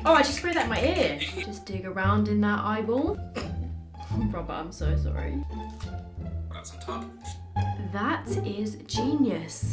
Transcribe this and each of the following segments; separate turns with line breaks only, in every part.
Oh, I just sprayed that in my ear. Just dig around in that eyeball. Robert, I'm so sorry.
That's on top.
That is genius.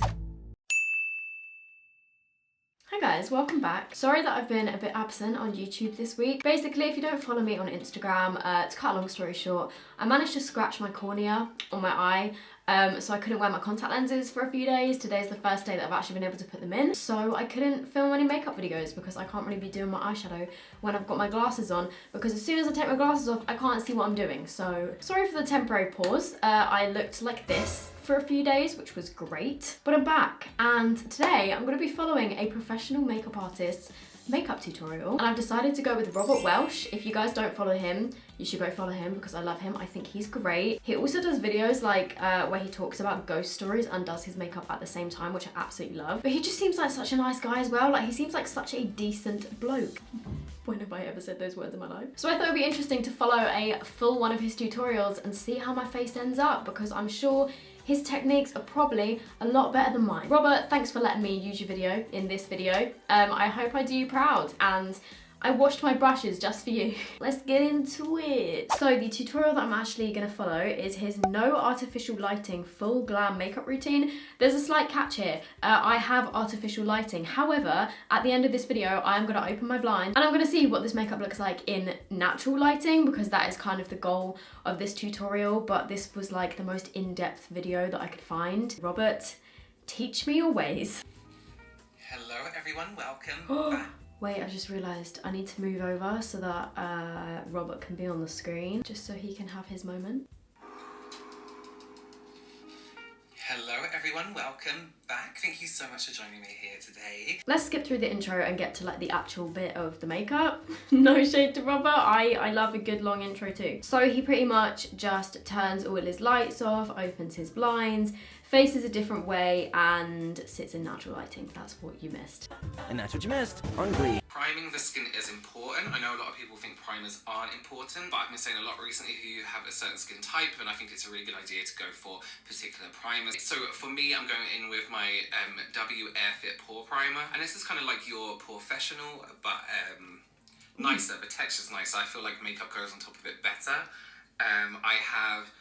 Hi guys, welcome back. Sorry that I've been a bit absent on YouTube this week. Basically, if you don't follow me on Instagram, to cut a long story short, I managed to scratch my cornea on my eye, so I couldn't wear my contact lenses for a few days. Today's the first day that I've actually been able to put them in, so I couldn't film any makeup videos because I can't really be doing my eyeshadow when I've got my glasses on, because as soon as I take my glasses off, I can't see what I'm doing. So sorry for the temporary pause. I looked like this for a few days, which was great, but I'm back, and today I'm going to be following a professional makeup artist's makeup tutorial, and I've decided to go with Robert Welsh. If you guys don't follow him, you should go follow him because I love him. I think he's great. He also does videos like where he talks about ghost stories and does his makeup at the same time, which I absolutely love. But he just seems like such a nice guy as well. Like, he seems like such a decent bloke. When have I ever said those words in my life? So I thought it'd be interesting to follow a full one of his tutorials and see how my face ends up, because I'm sure his techniques are probably a lot better than mine. Robert, thanks for letting me use your video in this video. I hope I do you proud, and I washed my brushes just for you. Let's get into it. So the tutorial that I'm actually gonna follow is his no artificial lighting full glam makeup routine. There's a slight catch here. I have artificial lighting. However, at the end of this video, I'm gonna open my blind and I'm gonna see what this makeup looks like in natural lighting, because that is kind of the goal of this tutorial, but this was like the most in-depth video that I could find. Robert, teach me your ways.
Hello everyone, welcome back.
Wait, I just realised I need to move over so that Robert can be on the screen, just so he can have his moment.
Hello everyone, welcome back. Thank you so much for joining me here today.
Let's skip through the intro and get to like the actual bit of the makeup. No shade to Robert, I love a good long intro too. So he pretty much just turns all his lights off, opens his blinds, faces a different way, and sits in natural lighting. That's what you missed.
And that's what you missed on Glee.
Priming the skin is important. I know a lot of people think primers aren't important, but I've been saying a lot recently who have a certain skin type, and I think it's a really good idea to go for particular primers. So for me, I'm going in with my W Airfit Pore Primer, and this is kind of like your professional, but nicer. The texture's nicer. I feel like makeup goes on top of it better. I have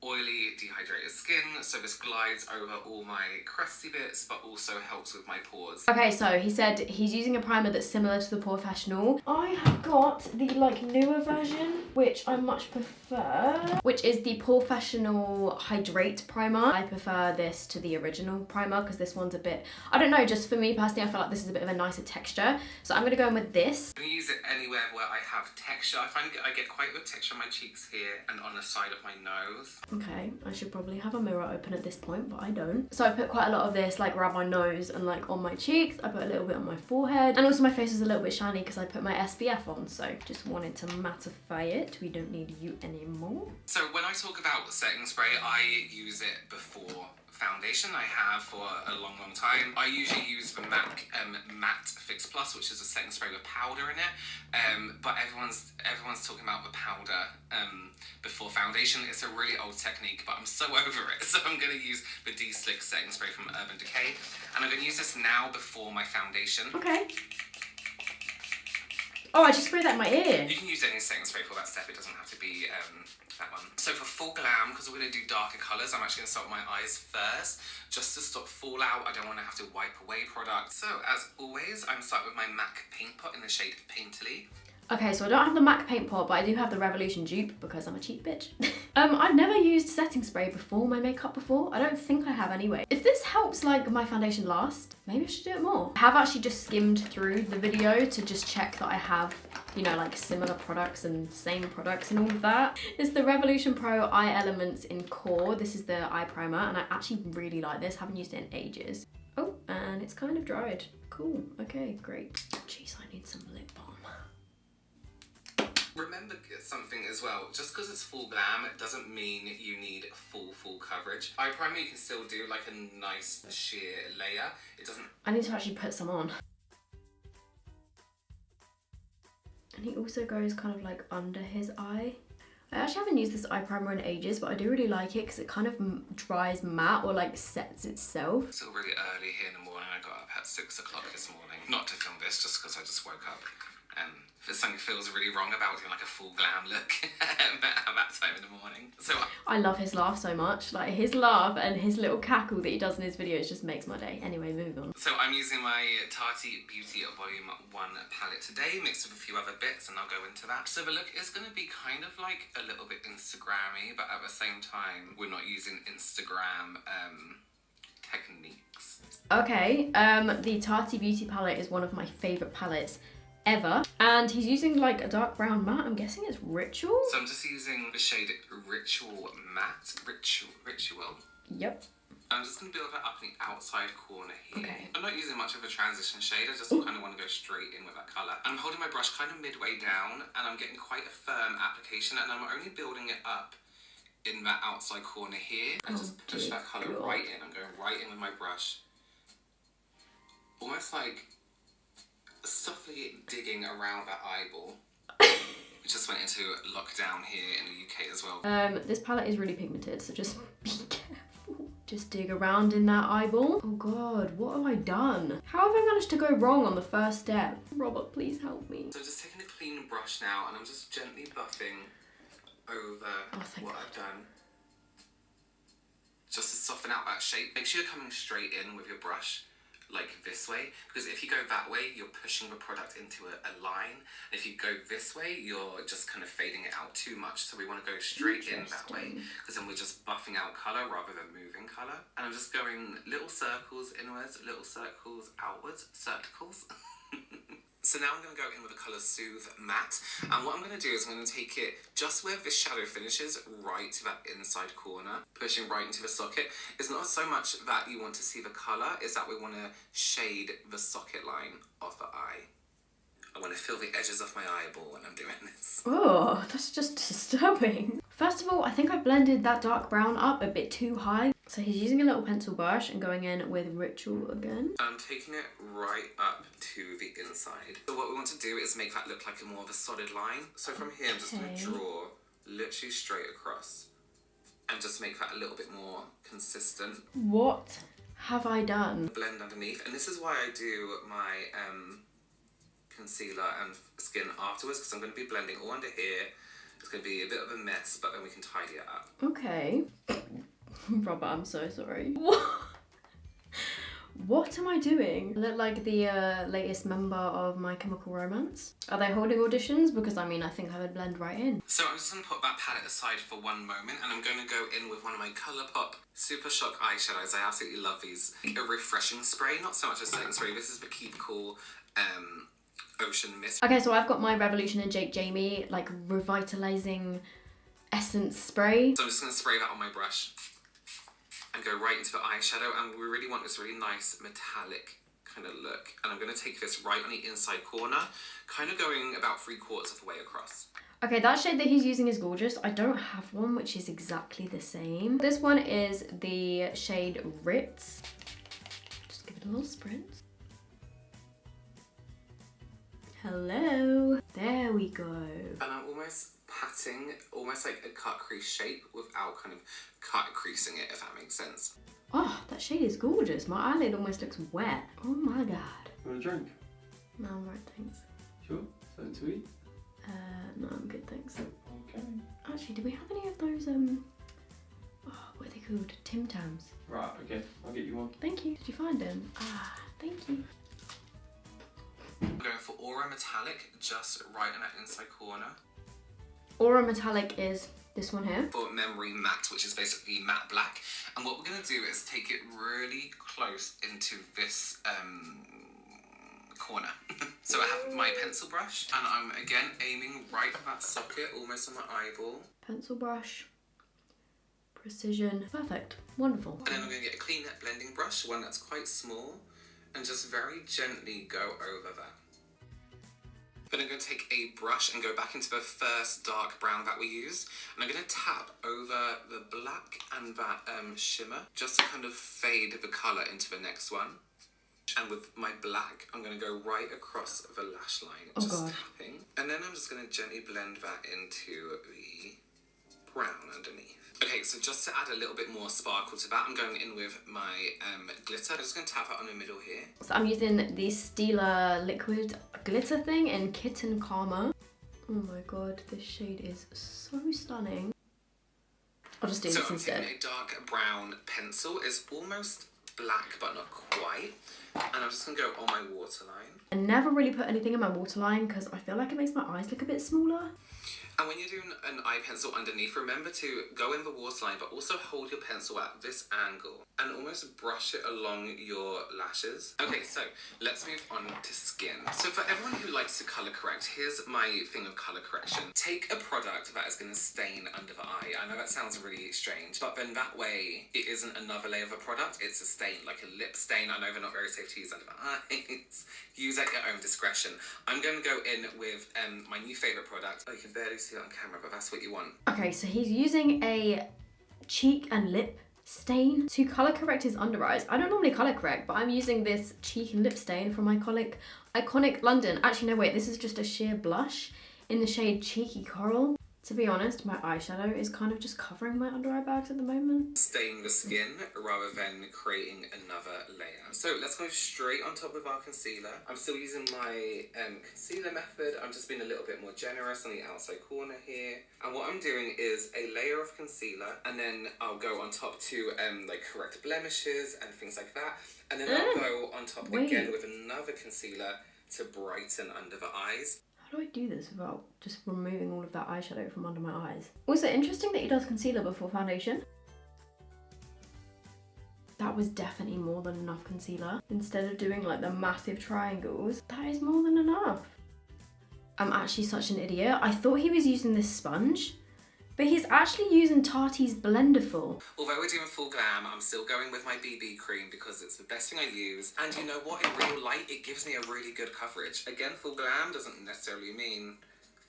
oily, dehydrated skin, so this glides over all my crusty bits, but also helps with my pores.
Okay, so he said he's using a primer that's similar to the Professional. I have got the like newer version, which I much prefer, which is the Professional Hydrate Primer. I prefer this to the original primer because this one's a bit, I don't know, just for me personally, I feel like this is a bit of a nicer texture. So I'm gonna go in with this.
I'm gonna use it anywhere where I have texture. I find I get quite good texture on my cheeks here and on the side of my nose.
Okay, I should probably have a mirror open at this point, but I don't. So I put quite a lot of this like around my nose and like on my cheeks. I put a little bit on my forehead, and also my face is a little bit shiny because I put my SPF on, so just wanted to mattify it. We don't need you anymore.
So when I talk about setting spray, I use it before foundation. I have for a long time. I usually use the MAC Matte Fix Plus, which is a setting spray with powder in it, but everyone's talking about the powder before foundation. It's a really old technique, but I'm so over it, so I'm going to use the D-Slick setting spray from Urban Decay, and I'm going to use this now before my foundation.
Okay. Oh, I just sprayed that in my ear.
You can use any setting spray for that step. It doesn't have to be that one. So for full glam, because we're going to do darker colours, I'm actually going to start with my eyes first, just to stop fallout. I don't want to have to wipe away product. So as always, I'm starting with my MAC Paint Pot in the shade Painterly.
Okay, so I don't have the MAC Paint Pot, but I do have the Revolution dupe because I'm a cheap bitch. I've never used setting spray before my makeup before. I don't think I have anyway. If this helps like my foundation last, maybe I should do it more. I have actually just skimmed through the video to just check that I have, you know, like similar products and same products and all of that. It's the Revolution Pro Eye Elements in Core. This is the eye primer, and I actually really like this. Haven't used it in ages. Oh, and it's kind of dried. Cool, okay, great. Jeez, I need some lip balm.
Remember something as well, just because it's full glam, it doesn't mean you need full coverage. Eye primer, you can still do like a nice sheer layer. It doesn't...
I need to actually put some on. And he also goes kind of like under his eye. I actually haven't used this eye primer in ages, but I do really like it because it kind of dries matte or like sets itself.
It's still really early here in the morning. I I got up at 6 o'clock this morning. Not to film this, just because I just woke up. If something feels really wrong about doing like a full glam look at that time in the morning. So
I love his laugh so much. Like his laugh and his little cackle that he does in his videos just makes my day. Anyway, moving on.
So I'm using my Tati Beauty Volume 1 palette today, mixed with a few other bits, and I'll go into that. So the look is going to be kind of like a little bit Instagram-y, but at the same time, we're not using Instagram techniques.
Okay, the Tati Beauty palette is one of my favourite palettes ever, and he's using like a dark brown matte. I'm guessing it's Ritual.
So I'm just using the shade Ritual Matte. Ritual.
Yep.
I'm just going to build that up in the outside corner here.
Okay.
I'm not using much of a transition shade, I just kind of want to go straight in with that colour. I'm holding my brush kind of midway down, and I'm getting quite a firm application, and I'm only building it up in that outside corner here. I just push that colour right in. I'm going right in with my brush. Almost like softly digging around that eyeball. We just went into lockdown here in the UK as well.
This palette is really pigmented, so just be careful. Just dig around in that eyeball. Oh god, what have I done? How have I managed to go wrong on the first step? Robert, please help me.
So just taking a clean brush now, and I'm just gently buffing over what I've done. Just to soften out that shape. Make sure you're coming straight in with your brush, like this way, because if you go that way, you're pushing the product into a line. If you go this way, you're just kind of fading it out too much. So we want to go straight in that way, because then we're just buffing out colour rather than moving colour. And I'm just going little circles inwards, little circles outwards, circles. So now I'm going to go in with the colour Soothe Matte, and what I'm going to do is I'm going to take it just where this shadow finishes, right to that inside corner, pushing right into the socket. It's not so much that you want to see the colour, it's that we want to shade the socket line of the eye. I want to feel the edges of my eyeball when I'm doing this.
Oh, that's just disturbing. First of all, I think I blended that dark brown up a bit too high. So he's using a little pencil brush and going in with Ritual again.
I'm taking it right up to the inside. So what we want to do is make that look like a more of a solid line. So from here, I'm just going to draw literally straight across and just make that a little bit more consistent.
What have I done?
Blend underneath, and this is why I do my concealer and skin afterwards, because I'm going to be blending all under here. It's going to be a bit of a mess, but then we can tidy it up.
Okay. Robert, I'm so sorry. What am I doing? I look like the latest member of My Chemical Romance. Are they holding auditions? Because I mean, I think I would blend right in.
So I'm just going to put that palette aside for one moment, and I'm going to go in with one of my Colourpop Super Shock eyeshadows. I absolutely love these. A refreshing spray, not so much a setting spray. This is the Keep Cool Ocean Mist.
Okay, so I've got my Revolution and Jake Jamie like revitalizing essence spray.
So I'm just going to spray that on my brush and go right into the eyeshadow, and we really want this really nice metallic kind of look. And I'm going to take this right on the inside corner, kind of going about 3/4 of the way across.
Okay, that shade that he's using is gorgeous. I don't have one which is exactly the same. This one is the shade Ritz. Just give it a little spritz. Hello. There we go.
And I'm almost patting, almost like a cut crease shape without kind of cut creasing it, if that makes sense.
Oh, that shade is gorgeous. My eyelid almost looks wet. Oh my god.
You want a drink?
No, I'm right, thanks.
Sure. Something to eat?
No, I'm good, thanks.
Okay.
Actually, do we have any of those, what are they called? Tim Tams.
Right, okay. I'll get you one.
Thank you. Did you find them? Ah, thank you.
I'm going for Aura Metallic, just right in that inside corner.
Aura Metallic is this one here.
For Memory Matte, which is basically matte black. And what we're going to do is take it really close into this corner. So I have my pencil brush, and I'm again aiming right at that socket, almost on my eyeball.
Pencil brush. Precision. Perfect. Wonderful.
And then I'm going to get a clean blending brush, one that's quite small, and just very gently go over that. Then I'm going to take a brush and go back into the first dark brown that we used, and I'm going to tap over the black and that shimmer, just to kind of fade the colour into the next one. And with my black, I'm going to go right across the lash line, just tapping. And then I'm just going to gently blend that into the brown underneath. Okay, so just to add a little bit more sparkle to that, I'm going in with my glitter. I'm just going to tap that on the middle here.
So I'm using the Stila liquid glitter thing in Kitten Karma. Oh my god, this shade is so stunning. I'll just do this instead.
So I'm taking a dark brown pencil. It's almost black, but not quite. And I'm just going to go on my waterline.
I never really put anything in my waterline because I feel like it makes my eyes look a bit smaller.
And when you're doing an eye pencil underneath, remember to go in the waterline, but also hold your pencil at this angle and almost brush it along your lashes. Okay, so let's move on to skin. So for everyone who likes to color correct, here's my thing of color correction. Take a product that is going to stain under the eye. I know that sounds really strange, but then that way it isn't another layer of a product, it's a stain, like a lip stain. I know they're not very safe to use under the eyes. Use at your own discretion. I'm going to go in with my new favorite product. Oh, you can barely see it on camera, but that's what you want.
Okay, so he's using a cheek and lip stain to color correct his under eyes. I don't normally color correct, but I'm using this cheek and lip stain from Iconic London. Actually, no, wait, this is just a sheer blush in the shade Cheeky Coral. To be honest, my eyeshadow is kind of just covering my under eye bags at the moment.
Stain the skin rather than creating another layer. So let's go straight on top of our concealer. I'm still using my concealer method. I'm just being a little bit more generous on the outside corner here. And what I'm doing is a layer of concealer, and then I'll go on top to like correct blemishes and things like that. And then I'll go on top again with another concealer to brighten under the eyes.
How do I do this without just removing all of that eyeshadow from under my eyes? Also, interesting that he does concealer before foundation. That was definitely more than enough concealer. Instead of doing like the massive triangles, that is more than enough. I'm actually such an idiot. I thought he was using this sponge, but he's actually using Tarte's Blenderful.
Although we're doing full glam, I'm still going with my BB cream because it's the best thing I use. And you know what? In real light, it gives me a really good coverage. Again, full glam doesn't necessarily mean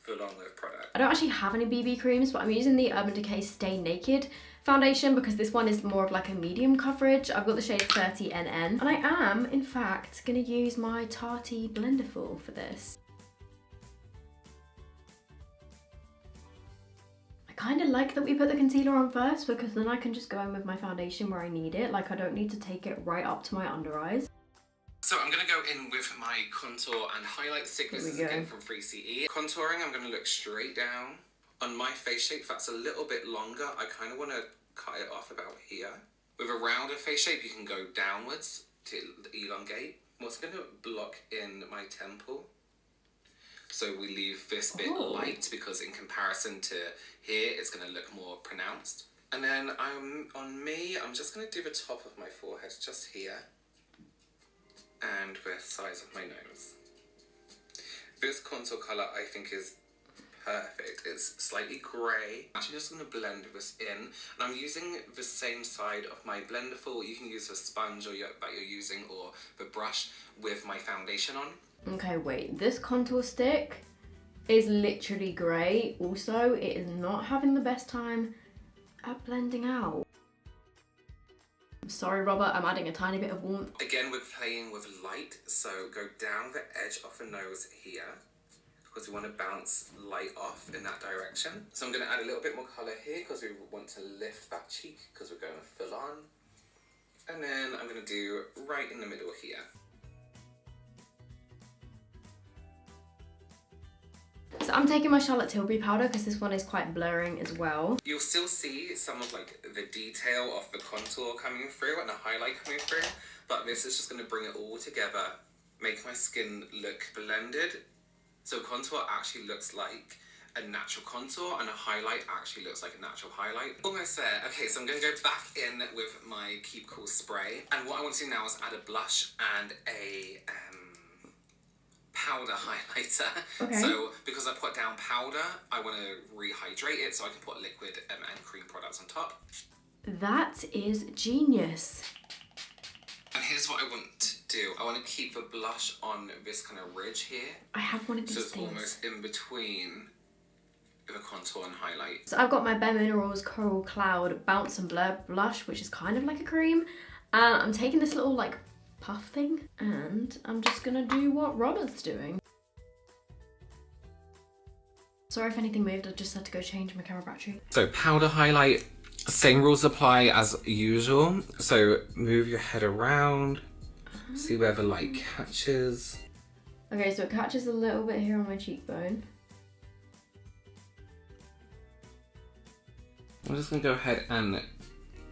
full on with product.
I don't actually have any BB creams, but I'm using the Urban Decay Stay Naked foundation because this one is more of like a medium coverage. I've got the shade 30NN. And I am, in fact, going to use my Tarte Blenderful for this. Kind of like that we put the concealer on first because then I can just go in with my foundation where I need it. Like I don't need to take it right up to my under eyes.
So I'm going to go in with my contour and highlight stick. This is again from 3CE. Contouring, I'm going to look straight down. On my face shape that's a little bit longer, I kind of want to cut it off about here. With a rounder face shape, you can go downwards to elongate. I'm also going to block in my temple. So we leave this bit light because in comparison to here, it's going to look more pronounced. And then on me, I'm just going to do the top of my forehead just here. And the size of my nose. This contour colour I think is perfect. It's slightly grey. I'm actually just going to blend this in. And I'm using the same side of my Blenderful. You can use the sponge that you're using or the brush with my foundation on.
Okay, wait, this contour stick is literally grey. Also, it is not having the best time at blending out. I'm sorry, Robert, I'm adding a tiny bit of warmth.
Again, we're playing with light, so go down the edge of the nose here because we want to bounce light off in that direction. So I'm going to add a little bit more colour here because we want to lift that cheek because we're going full on. And then I'm going to do right in the middle here.
So I'm taking my Charlotte Tilbury powder because this one is quite blurring as well.
You'll still see some of like the detail of the contour coming through and the highlight coming through, but this is just going to bring it all together, make my skin look blended. So contour actually looks like a natural contour and a highlight actually looks like a natural highlight. Almost there. Okay, so I'm going to go back in with my Keep Cool spray, and what I want to do now is add a blush and a powder highlighter. Okay. So because I put down powder, I want to rehydrate it so I can put liquid and cream products on top.
That is genius.
And here's what I want to do. I want to keep the blush on this kind of ridge here.
I have one of these
so it's
things.
Almost in between the contour and highlight.
So I've got my Bare Minerals Coral Cloud Bounce and Blur blush, which is kind of like a cream. And I'm taking this little like puff thing and I'm just gonna do what Robert's doing. Sorry if anything moved, I just had to go change my camera battery.
So powder highlight Same rules apply as usual. So move your head around, see where the light catches.
Okay, so it catches a little bit here on my cheekbone.
I'm just gonna go ahead and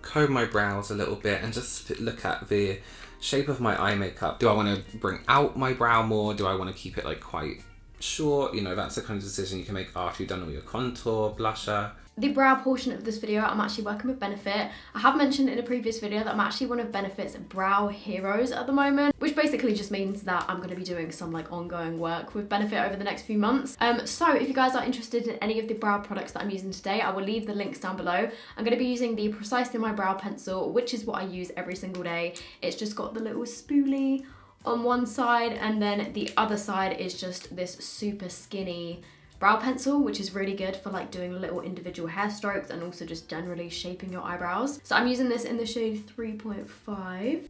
comb my brows a little bit and just look at the shape of my eye makeup. Do I want to bring out my brow more? Do I want to keep it like quite short? You know, that's the kind of decision you can make after you've done all your contour, blusher.
The brow portion of this video, I'm actually working with Benefit. I have mentioned in a previous video that I'm actually one of Benefit's brow heroes at the moment, which basically just means that I'm going to be doing some like ongoing work with Benefit over the next few months. So if you guys are interested in any of the brow products that I'm using today, I will leave the links down below. I'm going to be using the Precisely My Brow Pencil, which is what I use every single day. It's just got the little spoolie on one side, and then the other side is just this super skinny brow pencil, which is really good for like doing little individual hair strokes and also just generally shaping your eyebrows. So I'm using this in the shade 3.5.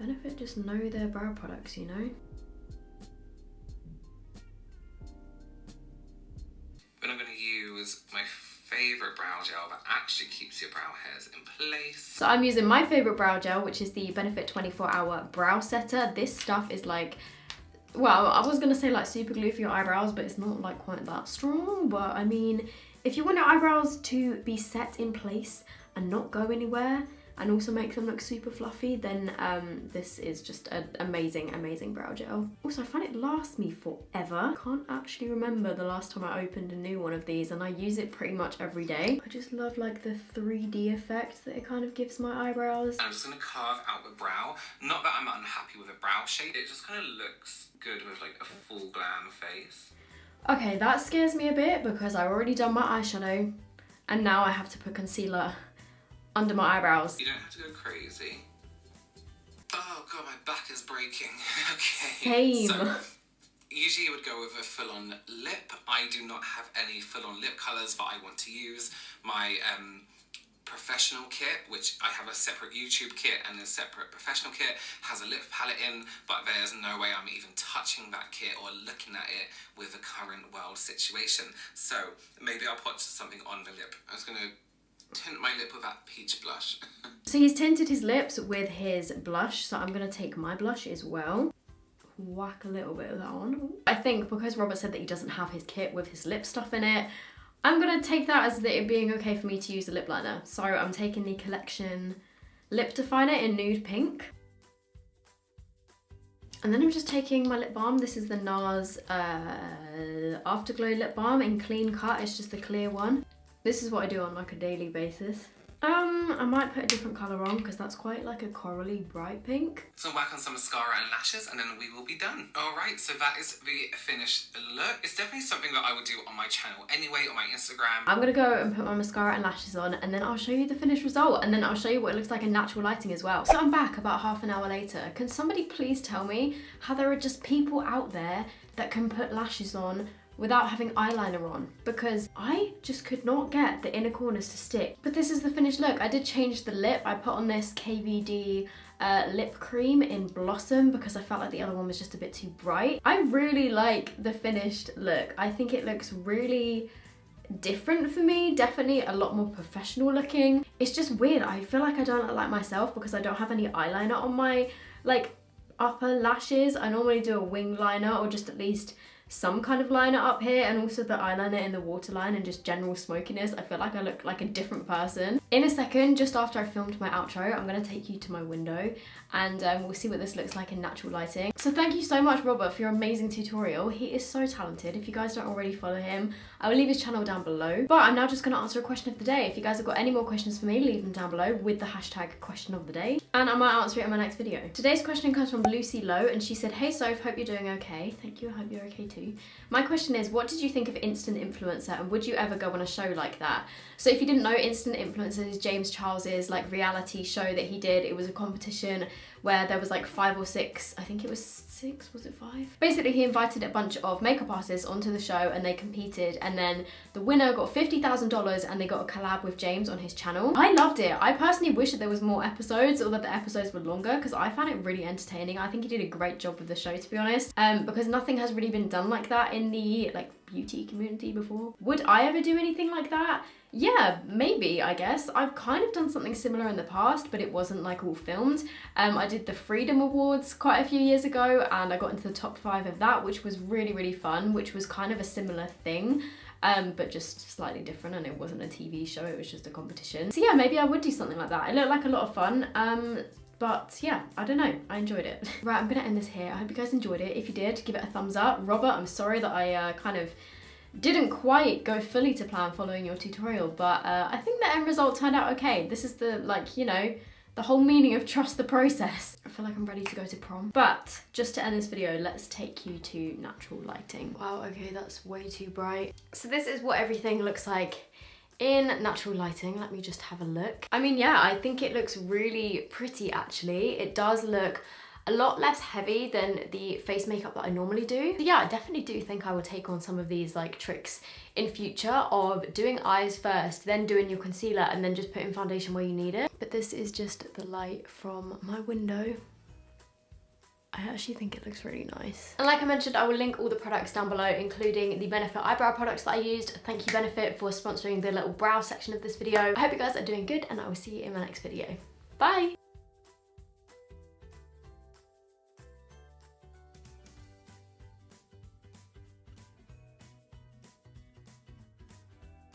Benefit just know their brow products, you know?
Then I'm going to use my favourite brow gel that actually keeps your brow hairs in place.
So I'm using my favourite brow gel, which is the Benefit 24-Hour Brow Setter. This stuff is like, well, I was going to say like super glue for your eyebrows, but it's not like quite that strong. But I mean, if you want your eyebrows to be set in place and not go anywhere, and also make them look super fluffy, then this is just an amazing, amazing brow gel. Also, I find it lasts me forever. Can't actually remember the last time I opened a new one of these, and I use it pretty much every day. I just love like the 3D effect that it kind of gives my eyebrows.
I'm just gonna carve out the brow. Not that I'm unhappy with a brow shade, it just kind of looks good with like a full glam face.
Okay, that scares me a bit because I've already done my eyeshadow, and now I have to put concealer under my eyebrows.
You don't have to go crazy. Oh god, my back is breaking. Okay.
Same.
So, usually you would go with a full-on lip. I do not have any full-on lip colours that I want to use. My professional kit, which I have a separate YouTube kit and a separate professional kit, has a lip palette in, but there's no way I'm even touching that kit or looking at it with the current world situation. So maybe I'll put something on the lip. I'm just gonna tint my lip with that peach blush.
So he's tinted his lips with his blush, so I'm going to take my blush as well. Whack a little bit of that on. I think because Robert said that he doesn't have his kit with his lip stuff in it, I'm going to take that as it being okay for me to use a lip liner. So I'm taking the Complexion lip definer in nude pink. And then I'm just taking my lip balm. This is the NARS Afterglow lip balm in Clean Cut. It's just the clear one. This is what I do on like a daily basis. I might put a different colour on because that's quite like a corally bright pink.
So whack on some mascara and lashes and then we will be done. Alright, so that is the finished look. It's definitely something that I would do on my channel anyway, on my Instagram.
I'm gonna go and put my mascara and lashes on, and then I'll show you the finished result, and then I'll show you what it looks like in natural lighting as well. So I'm back about half an hour later. Can somebody please tell me how there are just people out there that can put lashes on without having eyeliner on, because I just could not get the inner corners to stick. But this is the finished look. I did change the lip. I put on this KVD lip cream in Blossom because I felt like the other one was just a bit too bright. I really like the finished look. I think it looks really different for me, definitely a lot more professional looking. It's just weird. I feel like I don't look like myself because I don't have any eyeliner on my like upper lashes. I normally do a wing liner or just at least some kind of liner up here, and also the eyeliner in the waterline and just general smokiness. I feel like I look like a different person. In a second, just after I filmed my outro, I'm gonna take you to my window and we'll see what this looks like in natural lighting. So thank you so much, Robert, for your amazing tutorial. He is so talented. If you guys don't already follow him, I will leave his channel down below. But I'm now just gonna answer a question of the day. If you guys have got any more questions for me, leave them down below with the hashtag question of the day, and I might answer it in my next video. Today's question comes from Lucy Lowe, and she said, "Hey Soph, hope you're doing okay." Thank you, I hope you're okay too. My question is, what did you think of Instant Influencer, and would you ever go on a show like that? So if you didn't know, Instant Influencer is James Charles's like reality show that he did. It was a competition where there was like 5 or 6, I think it was 6, was it 5? Basically, he invited a bunch of makeup artists onto the show and they competed, and then the winner got $50,000 and they got a collab with James on his channel. I loved it. I personally wish that there was more episodes, or that the episodes were longer, because I found it really entertaining. I think he did a great job with the show, to be honest, because nothing has really been done like that in the like beauty community before. Would I ever do anything like that? Yeah, maybe, I guess. I've kind of done something similar in the past, but it wasn't like all filmed. I did the Freedom Awards quite a few years ago, and I got into the top 5 of that, which was really, really fun, which was kind of a similar thing. But just slightly different, and it wasn't a TV show, it was just a competition. So yeah, maybe I would do something like that. It looked like a lot of fun. But yeah, I don't know, I enjoyed it. Right, I'm gonna end this here. I hope you guys enjoyed it. If you did, give it a thumbs up. Robert, I'm sorry that I kind of didn't quite go fully to plan following your tutorial, but I think the end result turned out okay. This is the, like, you know, the whole meaning of trust the process. I feel like I'm ready to go to prom. But just to end this video, let's take you to natural lighting. Wow, okay, that's way too bright. So this is what everything looks like in natural lighting. Let me just have a look. I mean, yeah, I think it looks really pretty actually. It does look a lot less heavy than the face makeup that I normally do. So yeah, I definitely do think I will take on some of these like tricks in future of doing eyes first, then doing your concealer, and then just putting foundation where you need it. But this is just the light from my window. I actually think it looks really nice. And like I mentioned, I will link all the products down below, including the Benefit eyebrow products that I used. Thank you, Benefit, for sponsoring the little brow section of this video. I hope you guys are doing good, and I will see you in my next video. Bye!